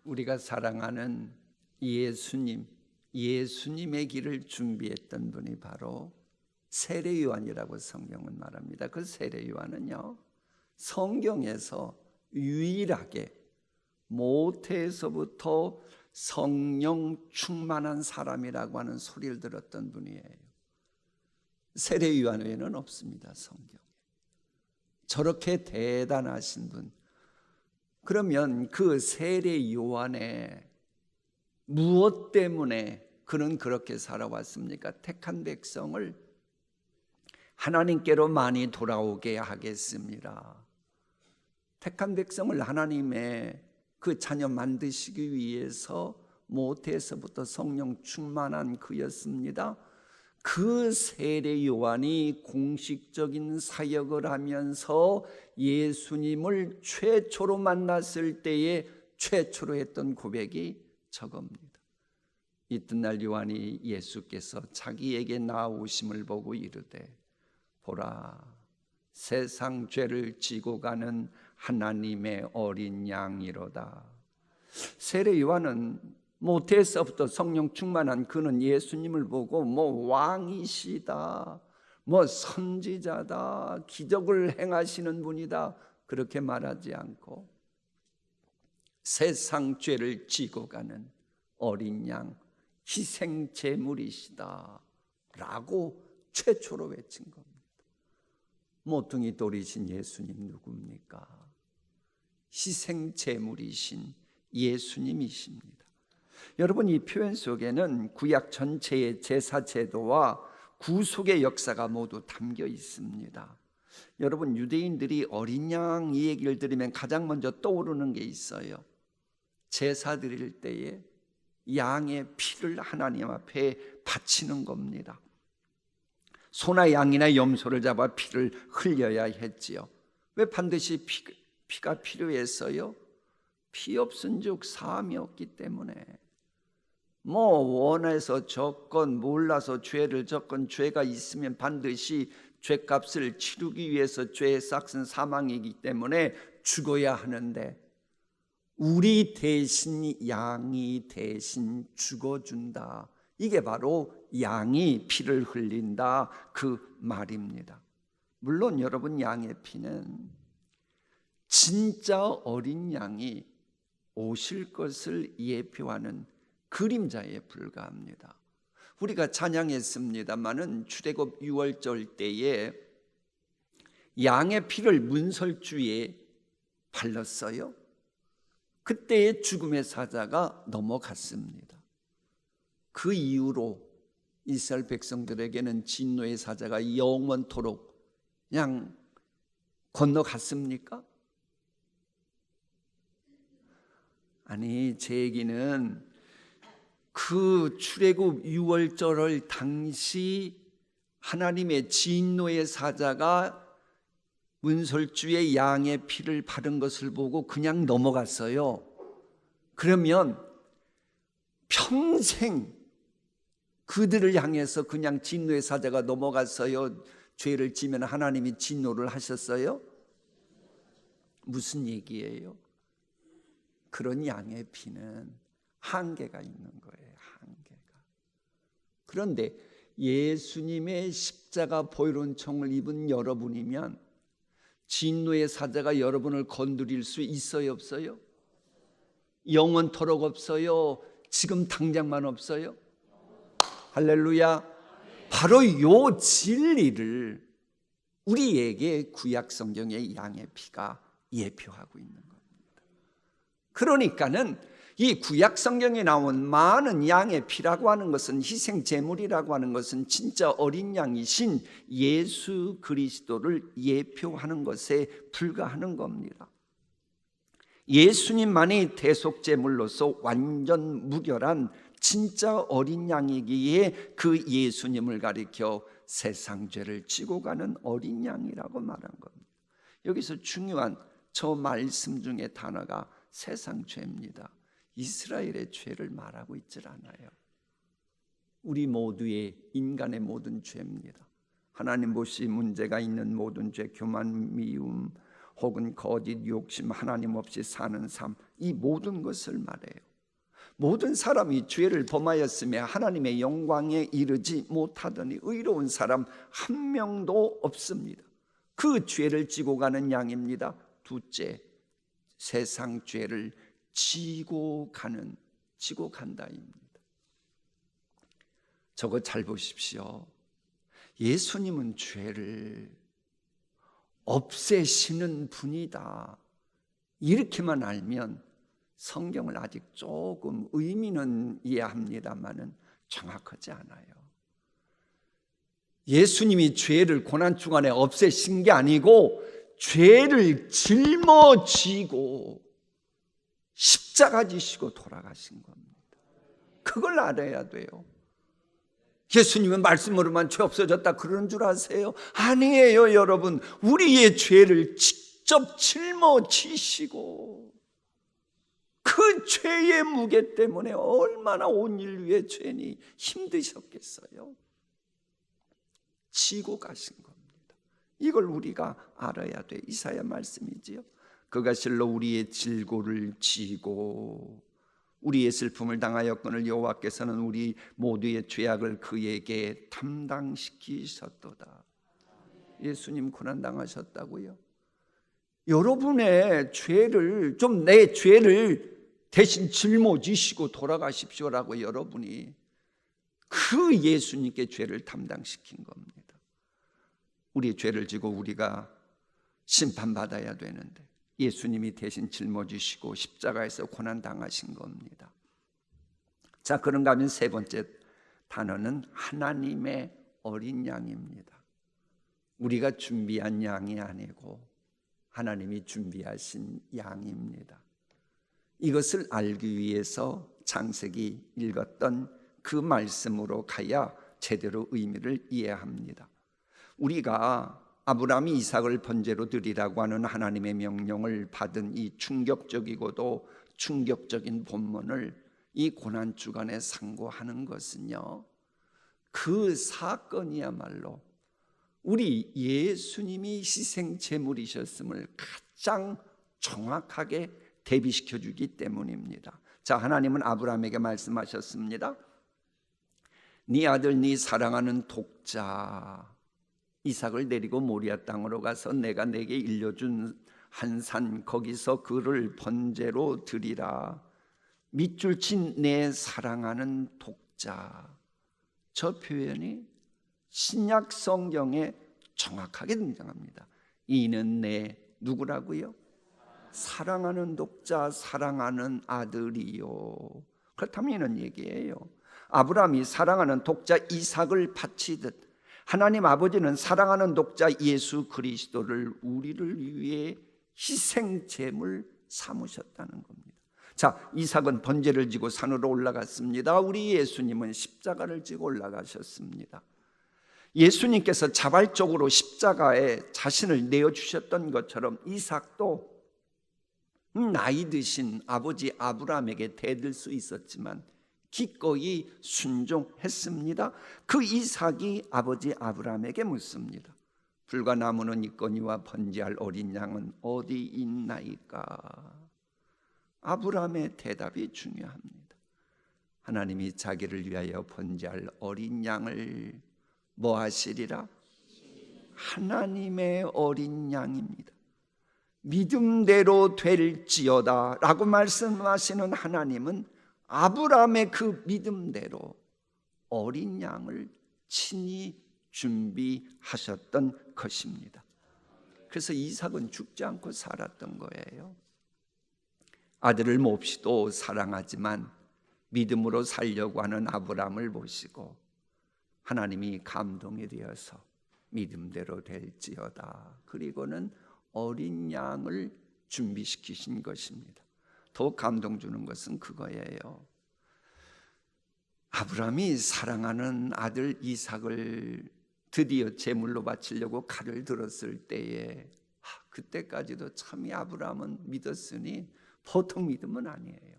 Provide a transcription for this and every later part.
우리가 사랑하는 예수님의 길을 준비했던 분이 바로 세례 요한이라고 성경은 말합니다. 그 세례 요한은요, 성경에서 유일하게 모태에서부터 성령 충만한 사람이라고 하는 소리를 들었던 분이에요. 세례 요한 외에는 없습니다, 성경에. 저렇게 대단하신 분. 그러면 그 세례 요한의 무엇 때문에 그는 그렇게 살아왔습니까? 택한 백성을 하나님께로 많이 돌아오게 하겠습니다. 택한 백성을 하나님의 그 자녀 만드시기 위해서 모태에서부터 성령 충만한 그였습니다. 그 세례 요한이 공식적인 사역을 하면서 예수님을 최초로 만났을 때에 최초로 했던 고백이 저겁니다. 이튿날 요한이 예수께서 자기에게 나오심을 보고 이르되, 보라, 세상 죄를 지고 가는 하나님의 어린 양이로다. 세례 요한은 모태에서부터 성령 충만한 그는 예수님을 보고 왕이시다, 선지자다, 기적을 행하시는 분이다, 그렇게 말하지 않고 세상 죄를 지고 가는 어린 양, 희생 제물이시다 라고 최초로 외친 겁니다. 모퉁이 돌이신 예수님 누굽니까? 희생 제물이신 예수님이십니다. 여러분, 이 표현 속에는 구약 전체의 제사 제도와 구속의 역사가 모두 담겨 있습니다. 여러분, 유대인들이 어린 양 이 얘기를 들으면 가장 먼저 떠오르는 게 있어요. 제사 드릴 때에 양의 피를 하나님 앞에 바치는 겁니다. 소나 양이나 염소를 잡아 피를 흘려야 했지요. 왜 반드시 피가 필요했어요? 피 없은즉 사함이 없기 때문에. 원해서 졌건 몰라서 죄를 졌건 죄가 있으면 반드시 죄값을 치르기 위해서 죄의 삭은 사망이기 때문에 죽어야 하는데, 우리 대신 양이 대신 죽어준다. 이게 바로 양이 피를 흘린다 그 말입니다. 물론 여러분, 양의 피는 진짜 어린 양이 오실 것을 예표하는 그림자에 불과합니다. 우리가 찬양했습니다마는 출애굽 6월절 때에 양의 피를 문설주에 발랐어요. 그때의 죽음의 사자가 넘어갔습니다. 그 이후로 이스라엘 백성들에게는 진노의 사자가 영원토록 그냥 건너갔습니까? 아니, 제 얘기는 그 출애굽 6월절을 당시 하나님의 진노의 사자가 문설주에 양의 피를 바른 것을 보고 그냥 넘어갔어요. 그러면 평생 그들을 향해서 그냥 진노의 사자가 넘어갔어요? 죄를 지면 하나님이 진노를 하셨어요? 무슨 얘기예요? 그런 양의 피는 한계가 있는 거예요. 한계가. 그런데 예수님의 십자가 보혈온총을 입은 여러분이면 진노의 사자가 여러분을 건드릴 수 있어요, 없어요? 영원토록 없어요? 지금 당장만 없어요? 할렐루야. 바로 이 진리를 우리에게 구약 성경의 양의 피가 예표하고 있는 겁니다. 그러니까는 이 구약 성경에 나온 많은 양의 피라고 하는 것은, 희생 제물이라고 하는 것은 진짜 어린 양이신 예수 그리스도를 예표하는 것에 불과하는 겁니다. 예수님만이 대속 제물로서 완전 무결한 진짜 어린 양이기에 그 예수님을 가리켜 세상 죄를 지고 가는 어린 양이라고 말한 겁니다. 여기서 중요한 저 말씀 중에 단어가 세상 죄입니다. 이스라엘의 죄를 말하고 있질 않아요. 우리 모두의, 인간의 모든 죄입니다. 하나님 보시 문제가 있는 모든 죄, 교만, 미움, 혹은 거짓 욕심, 하나님 없이 사는 삶, 이 모든 것을 말해요. 모든 사람이 죄를 범하였으며 하나님의 영광에 이르지 못하더니 의로운 사람 한 명도 없습니다. 그 죄를 지고 가는 양입니다. 둘째, 세상 죄를 지고 간다입니다. 저거 잘 보십시오. 예수님은 죄를 없애시는 분이다. 이렇게만 알면 성경을 아직 조금 의미는 이해합니다만은 정확하지 않아요. 예수님이 죄를 고난주간에 없애신 게 아니고 죄를 짊어지고 십자가 지시고 돌아가신 겁니다. 그걸 알아야 돼요. 예수님은 말씀으로만 죄 없어졌다 그러는 줄 아세요? 아니에요, 여러분. 우리의 죄를 직접 짊어지시고 그 죄의 무게 때문에 얼마나 온 인류의 죄니 힘드셨겠어요. 지고 가신 겁니다. 이걸 우리가 알아야 돼. 이사야 말씀이지요. 그가 실로 우리의 질고를 지고 우리의 슬픔을 당하였거늘 여호와께서는 우리 모두의 죄악을 그에게 담당시키셨도다. 예수님 고난 당하셨다고요? 여러분의 죄를 좀 내 죄를 대신 짊어지시고 돌아가십시오라고 여러분이 그 예수님께 죄를 담당시킨 겁니다. 우리의 죄를 지고 우리가 심판받아야 되는데 예수님이 대신 짊어지시고 십자가에서 고난당하신 겁니다. 자, 그런가 하면 세 번째 단어는 하나님의 어린 양입니다. 우리가 준비한 양이 아니고 하나님이 준비하신 양입니다. 이것을 알기 위해서 창세기 읽었던 그 말씀으로 가야 제대로 의미를 이해합니다. 우리가 아브라함이 이삭을 번제로 드리라고 하는 하나님의 명령을 받은 이 충격적이고도 충격적인 본문을 이 고난주간에 상고하는 것은요, 그 사건이야말로 우리 예수님이 희생 제물이셨음을 가장 정확하게 대비시켜 주기 때문입니다. 자, 하나님은 아브라함에게 말씀하셨습니다. 네 아들 네 사랑하는 독자 이삭을 데리고 모리아 땅으로 가서 내가 내게 일려준 한 산 거기서 그를 번제로 드리라. 밑줄 친 내 사랑하는 독자. 저 표현이 신약 성경에 정확하게 등장합니다. 이는 내 누구라고요? 사랑하는 독자, 사랑하는 아들이요. 그렇다면 이런 얘기예요. 아브라함이 사랑하는 독자 이삭을 바치듯 하나님 아버지는 사랑하는 독자 예수 그리스도를 우리를 위해 희생 제물 삼으셨다는 겁니다. 자, 이삭은 번제를 지고 산으로 올라갔습니다. 우리 예수님은 십자가를 지고 올라가셨습니다. 예수님께서 자발적으로 십자가에 자신을 내어주셨던 것처럼 이삭도 나이 드신 아버지 아브라함에게 대들 수 있었지만 기꺼이 순종했습니다. 그 이삭이 아버지 아브라함에게 묻습니다. 불과 나무는 있거니와 번제할 어린 양은 어디 있나이까? 아브라함의 대답이 중요합니다. 하나님이 자기를 위하여 번제할 어린 양을 뭐 하시리라? 하나님의 어린 양입니다. 믿음대로 될지어다 라고 말씀하시는 하나님은 아브라함의 그 믿음대로 어린 양을 친히 준비하셨던 것입니다. 그래서 이삭은 죽지 않고 살았던 거예요. 아들을 몹시도 사랑하지만 믿음으로 살려고 하는 아브라함을 보시고 하나님이 감동이 되어서 믿음대로 될지어다. 그리고는 어린 양을 준비시키신 것입니다. 더 감동 주는 것은 그거예요. 아브라함이 사랑하는 아들 이삭을 드디어 제물로 바치려고 칼을 들었을 때에 그때까지도 참 이 아브라함은 믿었으니 보통 믿음은 아니에요.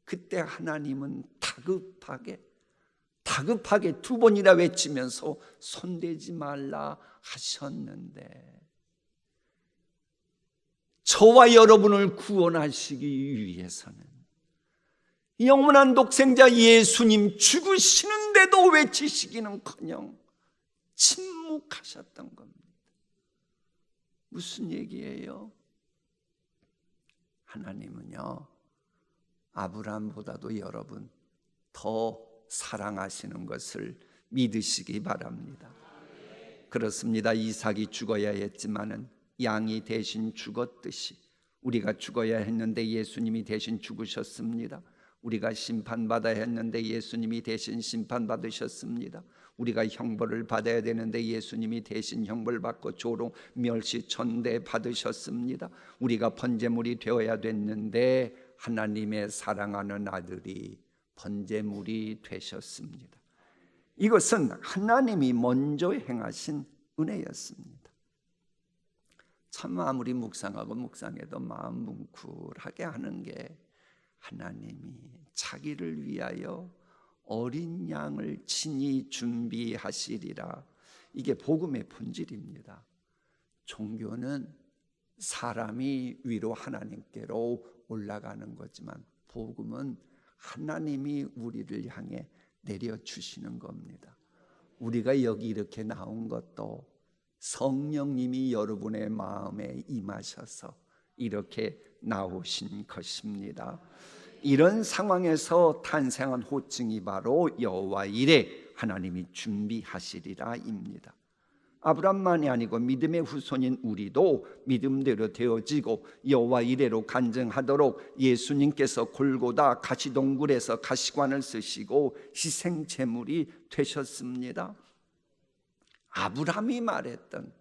그때 하나님은 다급하게 두 번이나 외치면서 손대지 말라 하셨는데 저와 여러분을 구원하시기 위해서는 영원한 독생자 예수님 죽으시는데도 외치시기는커녕 침묵하셨던 겁니다. 무슨 얘기예요? 하나님은요, 아브라함보다도 여러분 더 사랑하시는 것을 믿으시기 바랍니다. 그렇습니다. 이삭이 죽어야 했지만은 양이 대신 죽었듯이 우리가 죽어야 했는데 예수님이 대신 죽으셨습니다. 우리가 심판받아야 했는데 예수님이 대신 심판받으셨습니다. 우리가 형벌을 받아야 되는데 예수님이 대신 형벌받고 조롱, 멸시, 천대 받으셨습니다. 우리가 번제물이 되어야 됐는데 하나님의 사랑하는 아들이 번제물이 되셨습니다. 이것은 하나님이 먼저 행하신 은혜였습니다. 참 아무리 묵상해도 마음 뭉클하게 하는 게 하나님이 자기를 위하여 어린 양을 친히 준비하시리라. 이게 복음의 본질입니다. 종교는 사람이 위로 하나님께로 올라가는 거지만 복음은 하나님이 우리를 향해 내려주시는 겁니다. 우리가 여기 이렇게 나온 것도 성령님이 여러분의 마음에 임하셔서 이렇게 나오신 것입니다. 이런 상황에서 탄생한 호칭이 바로 여호와 이레, 하나님이 준비하시리라입니다. 아브람만이 아니고 믿음의 후손인 우리도 믿음대로 되어지고 여호와 이레로 간증하도록 예수님께서 골고다 가시동굴에서 가시관을 쓰시고 희생 제물이 되셨습니다. 아브람이 말했던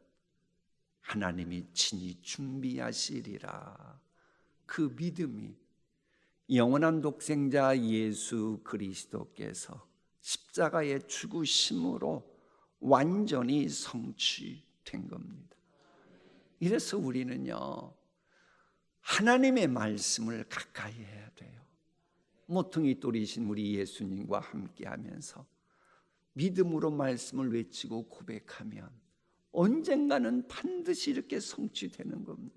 하나님이 친히 준비하시리라, 그 믿음이 영원한 독생자 예수 그리스도께서 십자가의 죽으심으로 완전히 성취된 겁니다. 이래서 우리는요, 하나님의 말씀을 가까이 해야 돼요. 모퉁이 돌이신 우리 예수님과 함께 하면서 믿음으로 말씀을 외치고 고백하면 언젠가는 반드시 이렇게 성취되는 겁니다.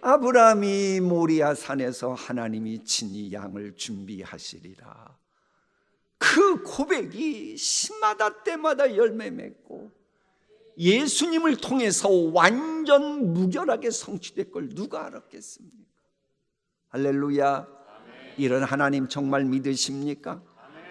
아브라함이 모리아 산에서 하나님이 친히 양을 준비하시리라, 그 고백이 시마다 때마다 열매 맺고 예수님을 통해서 완전 무결하게 성취될 걸 누가 알았겠습니까? 할렐루야. 이런 하나님 정말 믿으십니까?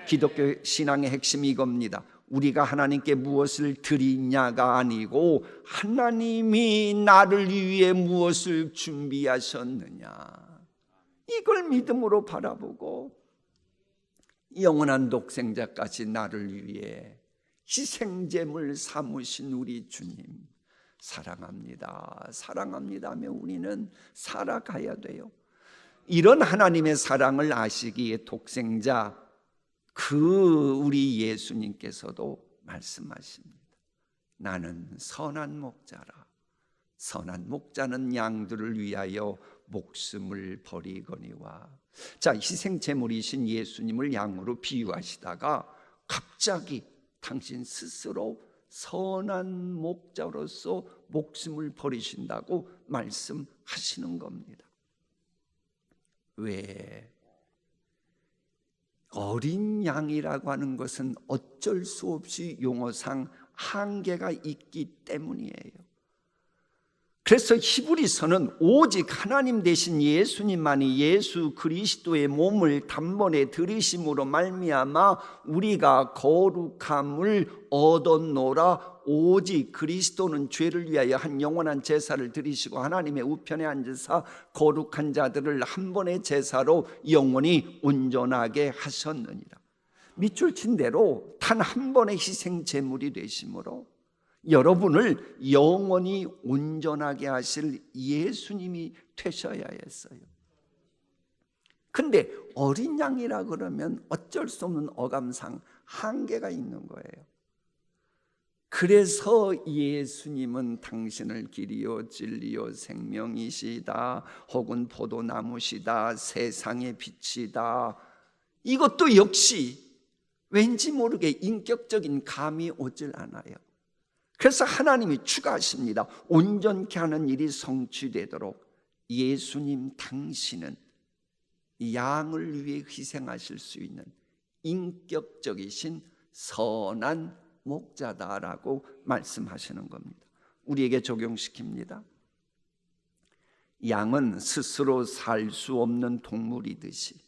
기독교 신앙의 핵심이 이겁니다. 우리가 하나님께 무엇을 드리냐가 아니고 하나님이 나를 위해 무엇을 준비하셨느냐, 이걸 믿음으로 바라보고 영원한 독생자까지 나를 위해 희생제물 삼으신 우리 주님 사랑합니다, 사랑합니다 하며 우리는 살아가야 돼요. 이런 하나님의 사랑을 아시기에 독생자 우리 예수님께서도 말씀하십니다. 나는 선한 목자라. 선한 목자는 양들을 위하여 목숨을 버리거니와. 자, 희생제물이신 예수님을 양으로 비유하시다가 갑자기 당신 스스로 선한 목자로서 목숨을 버리신다고 말씀하시는 겁니다. 왜? 어린 양이라고 하는 것은 어쩔 수 없이 용어상 한계가 있기 때문이에요. 그래서 히브리서는 오직 하나님 되신 예수님만이 예수 그리스도의 몸을 단번에 들이심으로 말미암아 우리가 거룩함을 얻었노라. 오직 그리스도는 죄를 위하여 한 영원한 제사를 드리시고 하나님의 우편에 앉으사 거룩한 자들을 한 번의 제사로 영원히 온전하게 하셨느니라. 밑줄 친 대로 단 한 번의 희생 제물이 되심으로 여러분을 영원히 온전하게 하실 예수님이 되셔야 했어요. 근데 어린 양이라 그러면 어쩔 수 없는 어감상 한계가 있는 거예요. 그래서 예수님은 당신을 길이요 진리요 생명이시다, 혹은 포도나무시다, 세상의 빛이다. 이것도 역시 왠지 모르게 인격적인 감이 오질 않아요. 그래서 하나님이 추가하십니다. 온전케 하는 일이 성취되도록 예수님 당신은 양을 위해 희생하실 수 있는 인격적이신 선한 목자다라고 말씀하시는 겁니다. 우리에게 적용시킵니다. 양은 스스로 살 수 없는 동물이듯이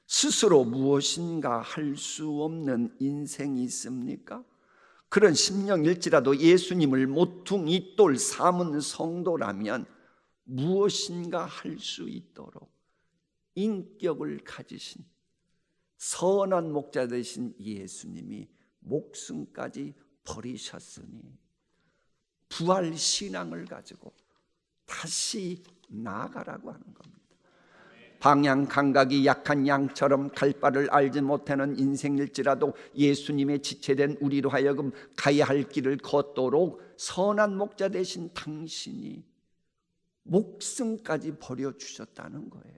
스스로 무엇인가 할 수 없는 인생이 있습니까? 그런 심령일지라도 예수님을 모퉁이 돌 삼은 성도라면 무엇인가 할 수 있도록 인격을 가지신 선한 목자 되신 예수님이 목숨까지 버리셨으니 부활 신앙을 가지고 다시 나아가라고 하는 겁니다. 방향 감각이 약한 양처럼 갈 바를 알지 못하는 인생일지라도 예수님의 지체된 우리로 하여금 가야 할 길을 걷도록 선한 목자 되신 당신이 목숨까지 버려주셨다는 거예요.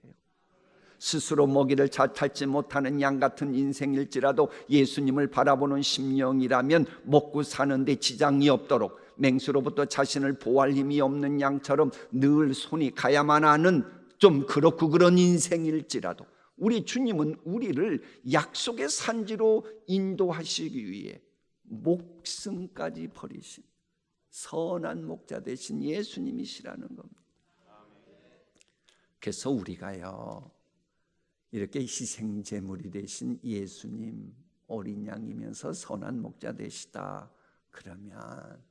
스스로 먹이를 잘 탈지 못하는 양 같은 인생일지라도 예수님을 바라보는 심령이라면 먹고 사는데 지장이 없도록 맹수로부터 자신을 보호할 힘이 없는 양처럼 늘 손이 가야만 하는 좀 그렇고 그런 인생일지라도 우리 주님은 우리를 약속의 산지로 인도하시기 위해 목숨까지 버리신 선한 목자 되신 예수님이시라는 겁니다. 그래서 우리가요 이렇게 희생제물이 되신 예수님 어린 양이면서 선한 목자 되시다 그러면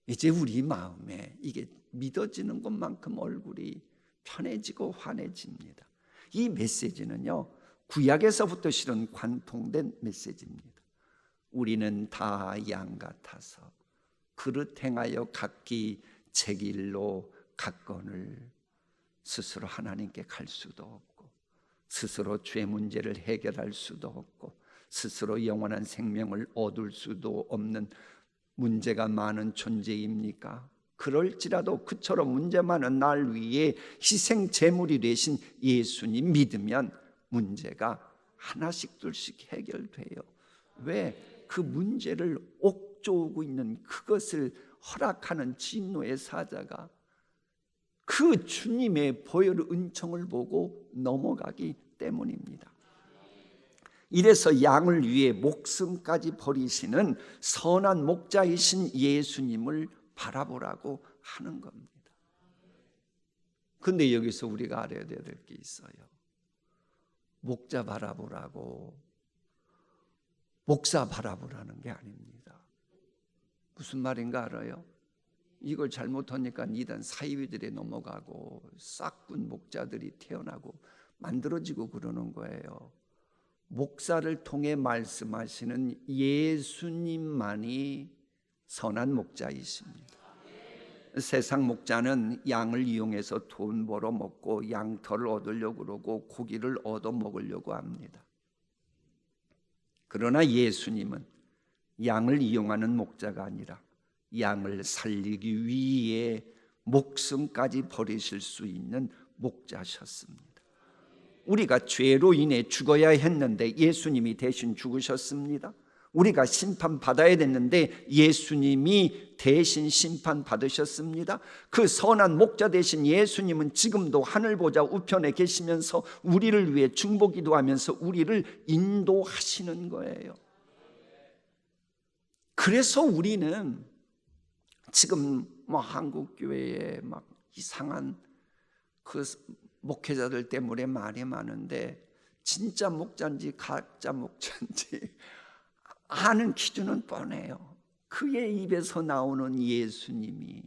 이제 우리 마음에 이게 믿어지는 것만큼 얼굴이 편해지고 환해집니다. 이 메시지는요 구약에서부터 실은 관통된 메시지입니다. 우리는 다 양 같아서 그릇 행하여 각기 제 길로 갔거늘 스스로 하나님께 갈 수도 없고 스스로 죄 문제를 해결할 수도 없고 스스로 영원한 생명을 얻을 수도 없는 문제가 많은 존재입니까? 그럴지라도 그처럼 문제 많은 날 위에 희생 제물이 되신 예수님 믿으면 문제가 하나씩 둘씩 해결돼요. 왜? 그 문제를 옥조우고 있는 그것을 허락하는 진노의 사자가 그 주님의 보혈 은총을 보고 넘어가기 때문입니다. 이래서 양을 위해 목숨까지 버리시는 선한 목자이신 예수님을 바라보라고 하는 겁니다. 근데 여기서 우리가 알아야 될 게 있어요. 목자 바라보라고 목사 바라보라는 게 아닙니다. 무슨 말인가 알아요? 이걸 잘못하니까 이단 사이비들이 넘어가고 싹군 목자들이 태어나고 만들어지고 그러는 거예요. 목사를 통해 말씀하시는 예수님만이 선한 목자이십니다. 세상 목자는 양을 이용해서 돈 벌어 먹고 양털을 얻으려고 그러고 고기를 얻어 먹으려고 합니다. 그러나 예수님은 양을 이용하는 목자가 아니라 양을 살리기 위해 목숨까지 버리실 수 있는 목자셨습니다. 우리가 죄로 인해 죽어야 했는데 예수님이 대신 죽으셨습니다. 우리가 심판받아야 됐는데 예수님이 대신 심판받으셨습니다. 그 선한 목자 되신 예수님은 지금도 하늘 보좌 우편에 계시면서 우리를 위해 중보기도하면서 우리를 인도하시는 거예요. 그래서 우리는 지금 한국 교회에 막 이상한 그 목회자들 때문에 말이 많은데 진짜 목자인지 가짜 목자인지 아는 기준은 뻔해요. 그의 입에서 나오는 예수님이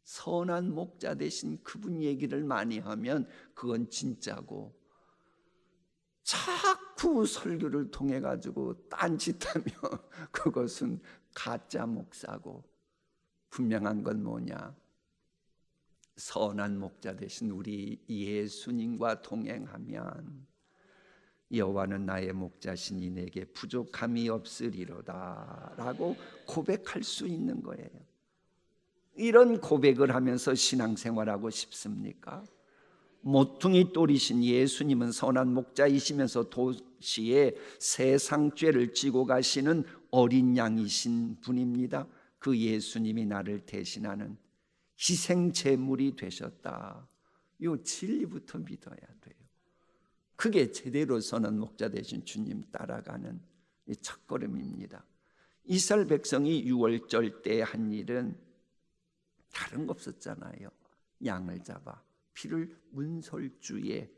선한 목자 되신 그분 얘기를 많이 하면 그건 진짜고 자꾸 설교를 통해 가지고 딴짓하면 그것은 가짜 목사고 분명한 건 뭐냐? 선한 목자 되신 우리 예수님과 동행하면 여호와는 나의 목자시니 내게 부족함이 없으리로다 라고 고백할 수 있는 거예요. 이런 고백을 하면서 신앙생활하고 싶습니까? 모퉁이 돌이신 예수님은 선한 목자이시면서 도시에 세상 죄를 지고 가시는 어린 양이신 분입니다. 그 예수님이 나를 대신하는 희생 제물이 되셨다. 이 진리부터 믿어야 돼요. 그게 제대로 선한 목자 되신 주님 따라가는 첫걸음입니다. 이스라엘 백성이 유월절 때 한 일은 다른 거 없었잖아요. 양을 잡아 피를 문설주에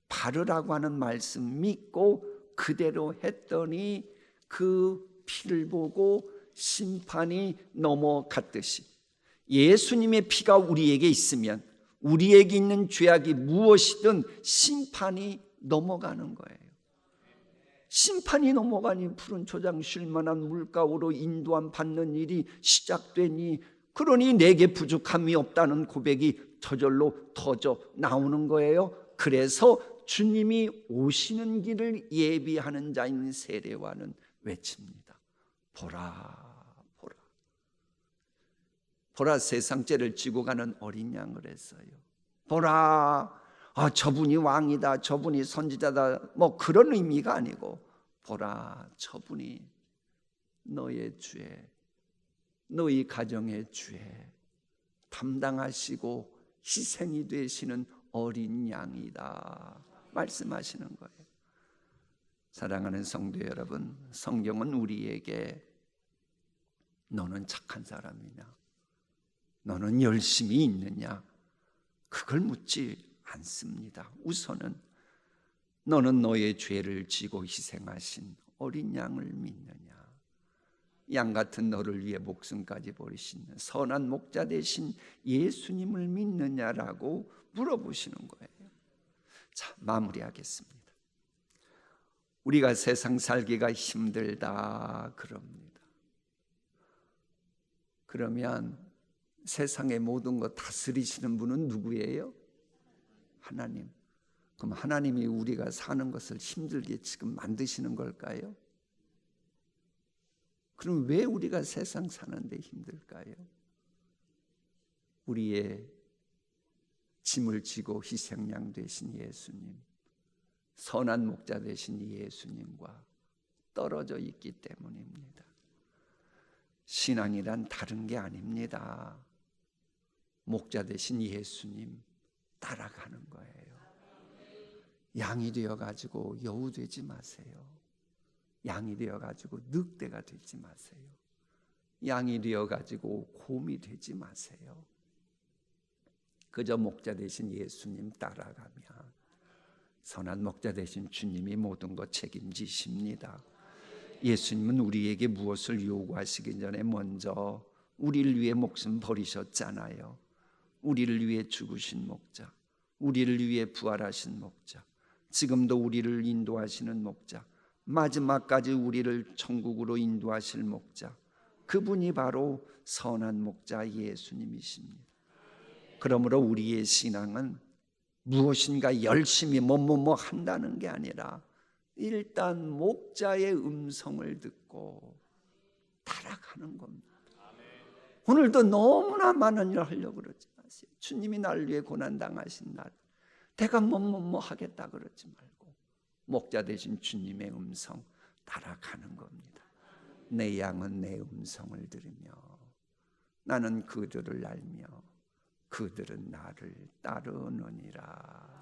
바르라고 하는 말씀 믿고 그대로 했더니 그 피를 보고 심판이 넘어갔듯이 예수님의 피가 우리에게 있으면 우리에게 있는 죄악이 무엇이든 심판이 넘어가는 거예요. 심판이 넘어가니 푸른 초장 쉴만한 물가로 인도함 받는 일이 시작되니 그러니 내게 부족함이 없다는 고백이 저절로 터져 나오는 거예요. 그래서 주님이 오시는 길을 예비하는 자인 세례와는 외칩니다. 보라, 보라. 보라, 세상 죄를 지고 가는 어린 양을 했어요. 보라, 저분이 왕이다, 저분이 선지자다, 뭐 그런 의미가 아니고 보라, 저분이 너의 죄, 너희 가정의 죄 담당하시고 희생이 되시는 어린 양이다 말씀하시는 거예요. 사랑하는 성도 여러분, 성경은 우리에게 너는 착한 사람이냐, 너는 열심히 있느냐, 그걸 묻지 않습니다. 우선은 너는 너의 죄를 지고 희생하신 어린 양을 믿느냐, 양 같은 너를 위해 목숨까지 버리신 선한 목자 되신 예수님을 믿느냐라고 물어보시는 거예요. 자, 마무리하겠습니다. 우리가 세상 살기가 힘들다 그럽니다. 그러면 세상의 모든 것 다스리시는 분은 누구예요? 하나님. 그럼 하나님이 우리가 사는 것을 힘들게 지금 만드시는 걸까요? 그럼 왜 우리가 세상 사는데 힘들까요? 우리의 짐을 지고 희생양 되신 예수님, 선한 목자 되신 예수님과 떨어져 있기 때문입니다. 신앙이란 다른 게 아닙니다. 목자 되신 예수님 따라가는 거예요. 양이 되어가지고 여우 되지 마세요. 양이 되어가지고 늑대가 되지 마세요. 양이 되어가지고 곰이 되지 마세요. 그저 목자 되신 예수님 따라가면 선한 목자 되신 주님이 모든 것 책임지십니다. 예수님은 우리에게 무엇을 요구하시기 전에 먼저 우리를 위해 목숨 버리셨잖아요. 우리를 위해 죽으신 목자, 우리를 위해 부활하신 목자, 지금도 우리를 인도하시는 목자, 마지막까지 우리를 천국으로 인도하실 목자, 그분이 바로 선한 목자 예수님이십니다. 그러므로 우리의 신앙은 무엇인가 열심히 뭐뭐 한다는 게 아니라 일단 목자의 음성을 듣고 따라가는 겁니다. 오늘도 너무나 많은 일을 하려고 그러지 마세요. 주님이 날 위해 고난당하신 날 내가 뭐뭐 하겠다 그러지 말고 목자 되신 주님의 음성 따라가는 겁니다. 내 양은 내 음성을 들으며 나는 그들을 알며 그들은 나를 따르느니라.